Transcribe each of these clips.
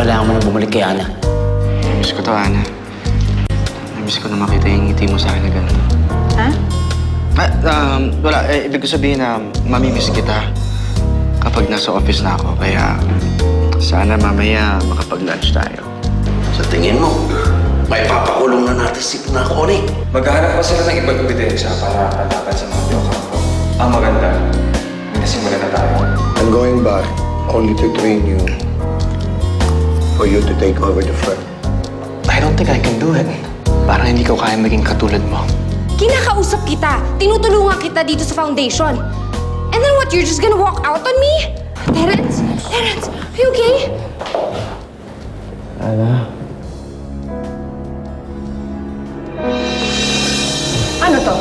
kailangan mo nang bumalik kay Ana. Miss ko to, Ana. Miss ko na makita yung ngiti mo sa akin na ganito. Ha? Wala. Ibig ko sabihin na mamimiss kita kapag nasa office na ako. Kaya sana mamaya makapag-lunch tayo. Sa tingin mo, may papakulong na natin si Connie. Maghahanap pa sila ng ibang ebidensya para palaban sa mga Ocampo. Ang maganda, may nasimulan na tayo. I'm going back only to train you for you to take over the firm. I don't think I can do it. Parang hindi ko kaya maging katulad mo. Kinakausap kita. Tinutulungan kita dito sa foundation. And then what, you're just gonna walk out on me? Terrence? Terrence, are you okay? Ana? Ano to?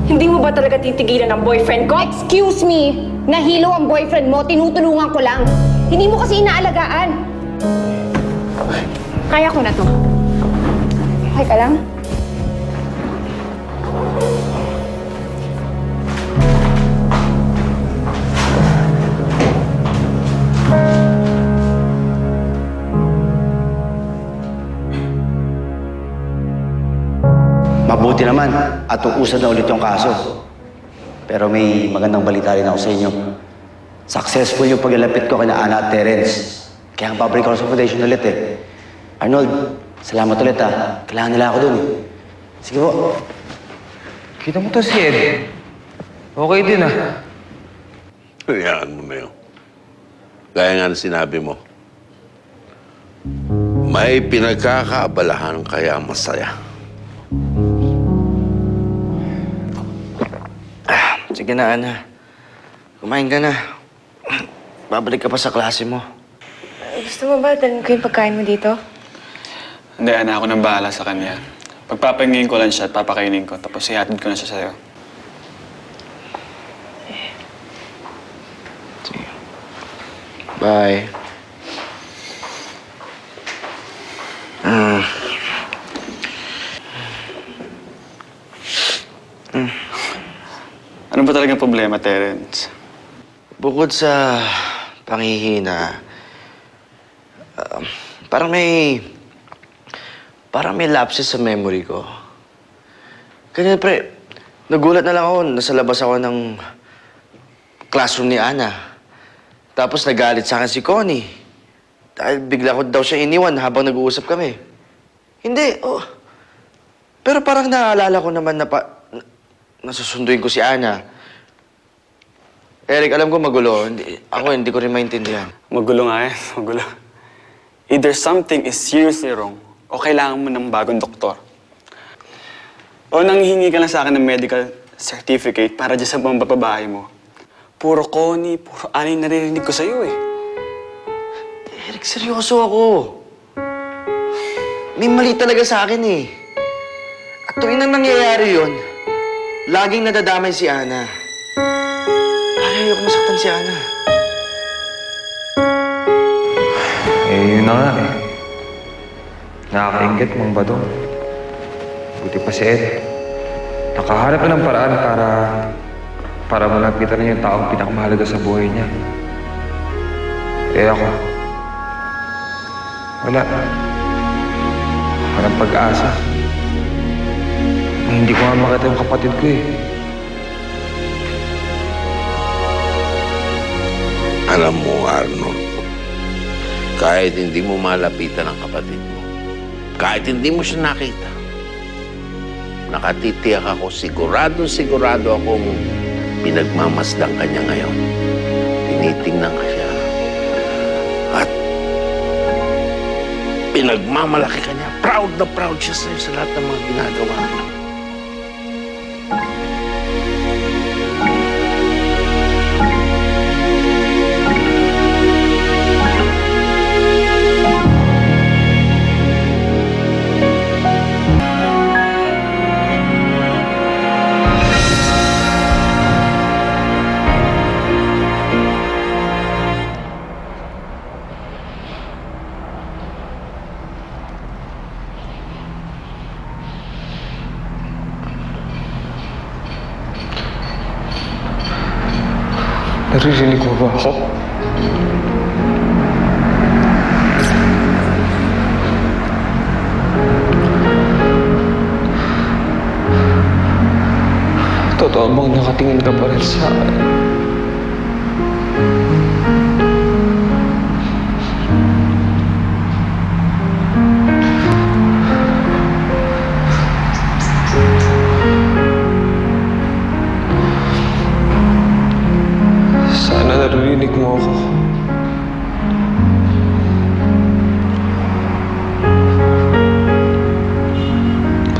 Hindi mo ba talaga titigilan ang boyfriend ko? Excuse me! Nahilo ang boyfriend mo, tinutulungan ko lang. Hindi mo kasi inaalagaan. Kaya ko na to. Okay ka lang? Mabuti naman at uusad na ulit yung kaso. Pero may magandang balita rin ako sa inyo. Successful yung paglalapit ko kina Ana at Terrence. Kaya ang babalik ako sa foundation ulit eh. Arnold, salamat ulit ha. Kailangan nila ako dun eh. Sige po. Kita mo to si Ed. Okay din ah. Hayaan mo na yun. Gaya nga na sinabi mo, may pinagkakaabalahan kaya masaya. Sige na, Ana. Kumain ka na. Babalik ka pa sa klase mo. Gusto mo ba dalhin ko yung pagkain mo dito? Hindi, Ana, ako nang bahala sa kanya. Pagpapahingin ko lang siya at papakainin ko, tapos ihatid ko na siya sa'yo. Sige. Bye. Ano ba talagang problema, Terrence? Bukod sa panghihina, parang may lapses sa memory ko. Kaya pre, nagulat na lang ako. Nasa labas ako ng classroom ni Ana. Tapos nagalit sa akin si Connie. Dahil bigla ko daw siya iniwan habang nag-uusap kami. Hindi, oh. Pero parang naalala ko naman na nasusunduin ko si Ana. Eric, alam ko magulo. Hindi ko rin maintindihan. Magulo nga yan, magulo. Either something is seriously wrong o kailangan mo ng bagong doktor. O nanghihingi ka lang sa akin ng medical certificate para dyan sa pambababae mo. Puro Connie, puro Ana yung naririnig ko sa'yo eh. Eric, seryoso ako. May mali talaga sa akin eh. At tuwing nang nangyayari yun, laging nadadamay si Ana. Ayoko masaktan si Ana. Yun na nga eh. Nakakaingit mong badong. Buti pa si Ed. Nakahanap na ng paraan para malapitan na yung taong pinakamahalaga sa buhay niya. Eh ako, wala. Walang pag-asa. Hindi ko nga makita yung kapatid ko eh. Alam mo, Arnold, kahit hindi mo malapitan ang kapatid mo, kahit hindi mo siya nakita, nakatitiyak ako, sigurado akong pinagmamasdan ka niya ngayon. Tinitingnan ka siya. At pinagmamalaki ka niya. Proud na proud siya sa'yo sa lahat ng mga ginagawa mo. Naririnig mo ba ako? nakatingin ka pa rin sa akin. Sana naririnig mo ako.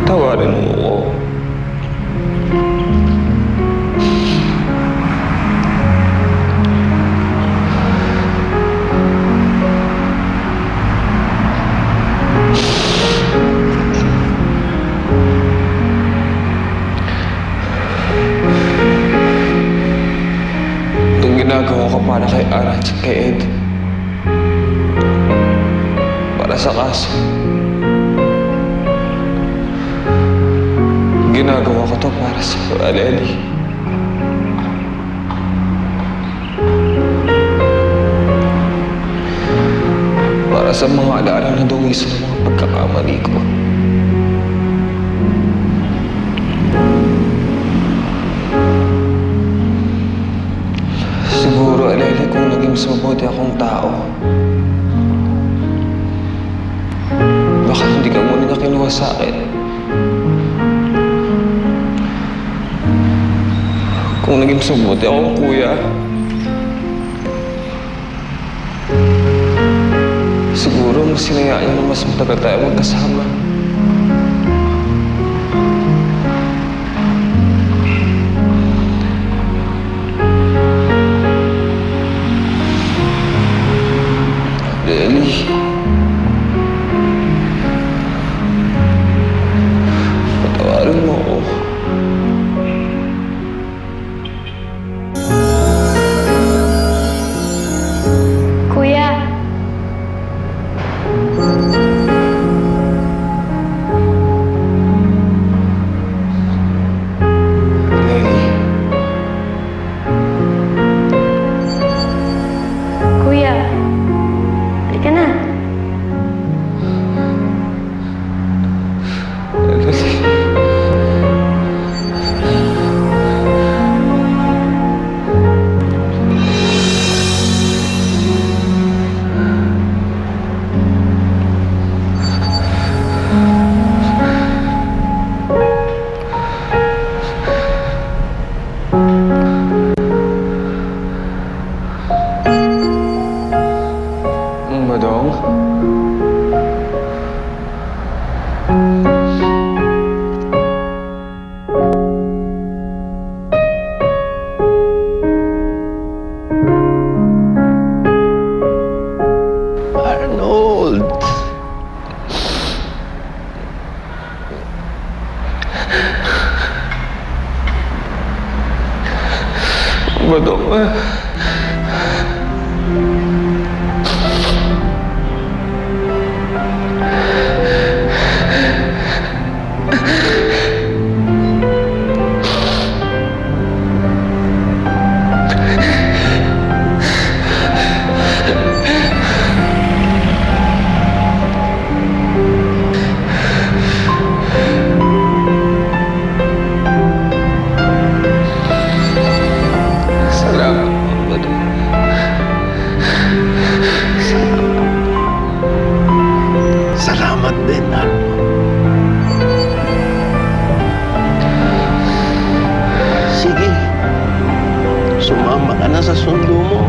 Patawarin mo ako. Itong ginagawa ko para kay Ara at kay Ed. Para sa kaso. Ginagawa ko to para sa Aleli. Para sa mga alaala na dungi sa mga pagkakamali ko. Siguro, Aleli, kung naging mas mabuti akong tao, baka hindi ka muna na kinuha sa akin. Kung naging mas mabuti akong kuya, siguro mas sinayaan niyo na mas matagal tayo magkasama. Aleli, patawarin mo ako. Kuya, Aleli, kuya, halika na. Aleli. Badong? Arnold! Badong, Salamat, Badong. Salamat din, Arnold. Sige, sumama ka na sa sundo mo.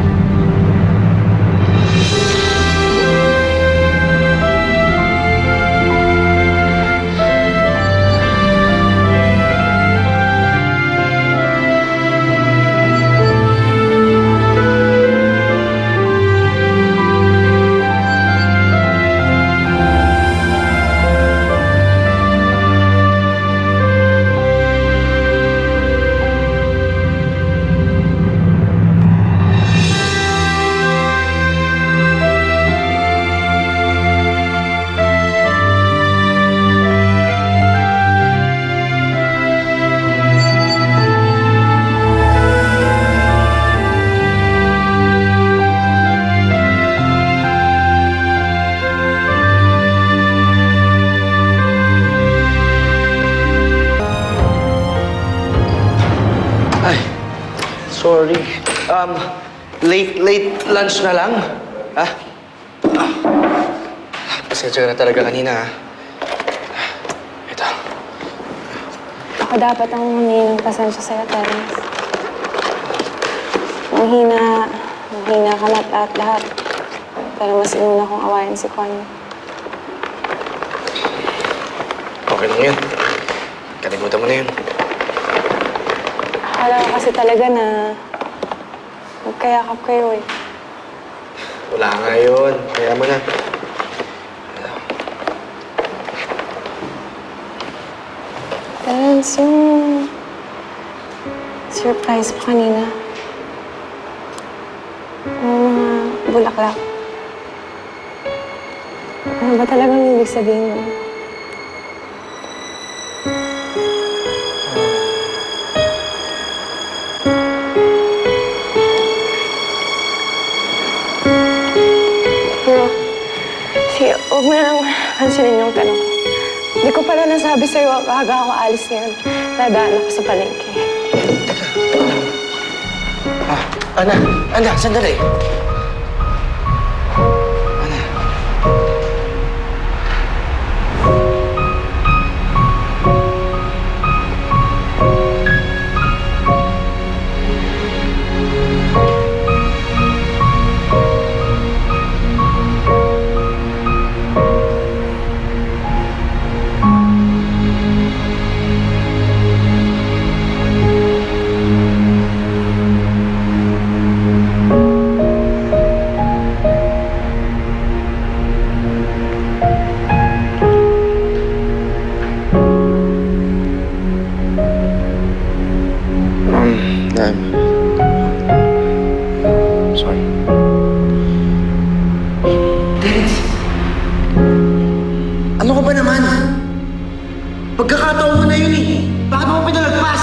sorry. Late lunch na lang. Ha? Pasensya na talaga kanina, ha? Ito. Ako dapat ang humingi ng pasensya sa'yo, Terence. Manghina ka at lahat. Pero mas inuna kong awayan si Connie. Okay lang yun. Kalimutan mo na yun. Akala ko kasi talaga na magkayakap kayo eh. Wala nga yun. Kaya mo na. Terence, yung surprise pa kanina. Yung mga bulaklak. Ano ba talagang ibig sabihin mo? Sige, huwag mo na lang pansinin yung tanong ko. Hindi ko pala nasabi sa'yo, aga ako alis ngayon. Dadaan ako sa palengke. Ana, sandali. Ana. Sorry. Terence! Ano ka ba naman? Pagkakataon mo na yun eh. Bakit mo pinalagpas?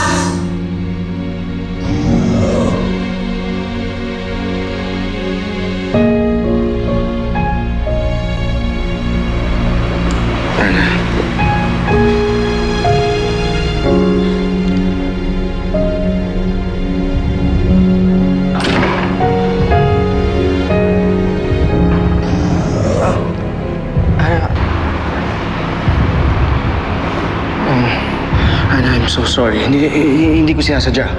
Ana, I'm so sorry. Hindi ko sinasadya.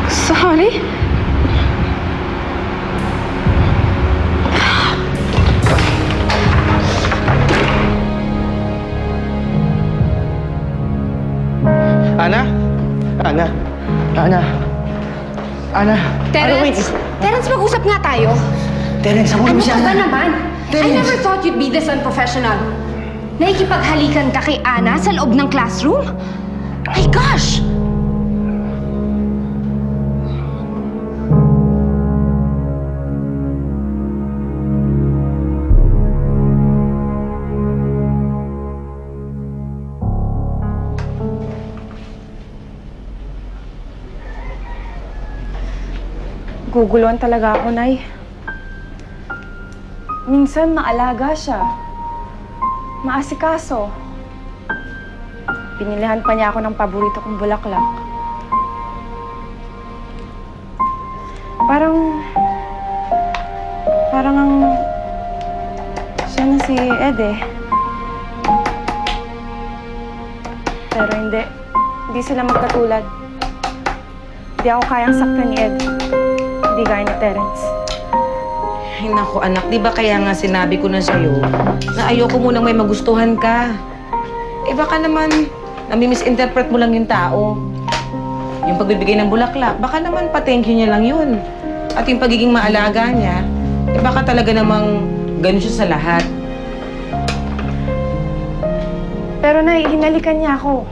Sorry? Ana. Terence, mag-usap nga tayo. Terence, ako Ano naman siya. ka ba naman? I Terence! never thought you'd be this unprofessional. Nakikipaghalikan ka kay Ana sa loob ng classroom? My gosh! Guguluhan talaga ako, Nay. Minsan maalaga siya. Maasikaso. Pinilihan pa niya ako ng paborito kong bulaklak. Parang ang siya na si Ed eh. Pero hindi sila magkatulad. Hindi ako kayang saktan ni Ed. Hindi gaya ni Terence. Ay, naku, anak. Di ba kaya nga sinabi ko na sa'yo na ayoko munang may magustuhan ka? Eh, baka naman nami-misinterpret mo lang yung tao. Yung pagbibigay ng bulaklak, baka naman pa-thank you niya lang yun. At yung pagiging maalaga niya, eh baka talaga namang ganun siya sa lahat. Pero Nay, hinalikan niya ako.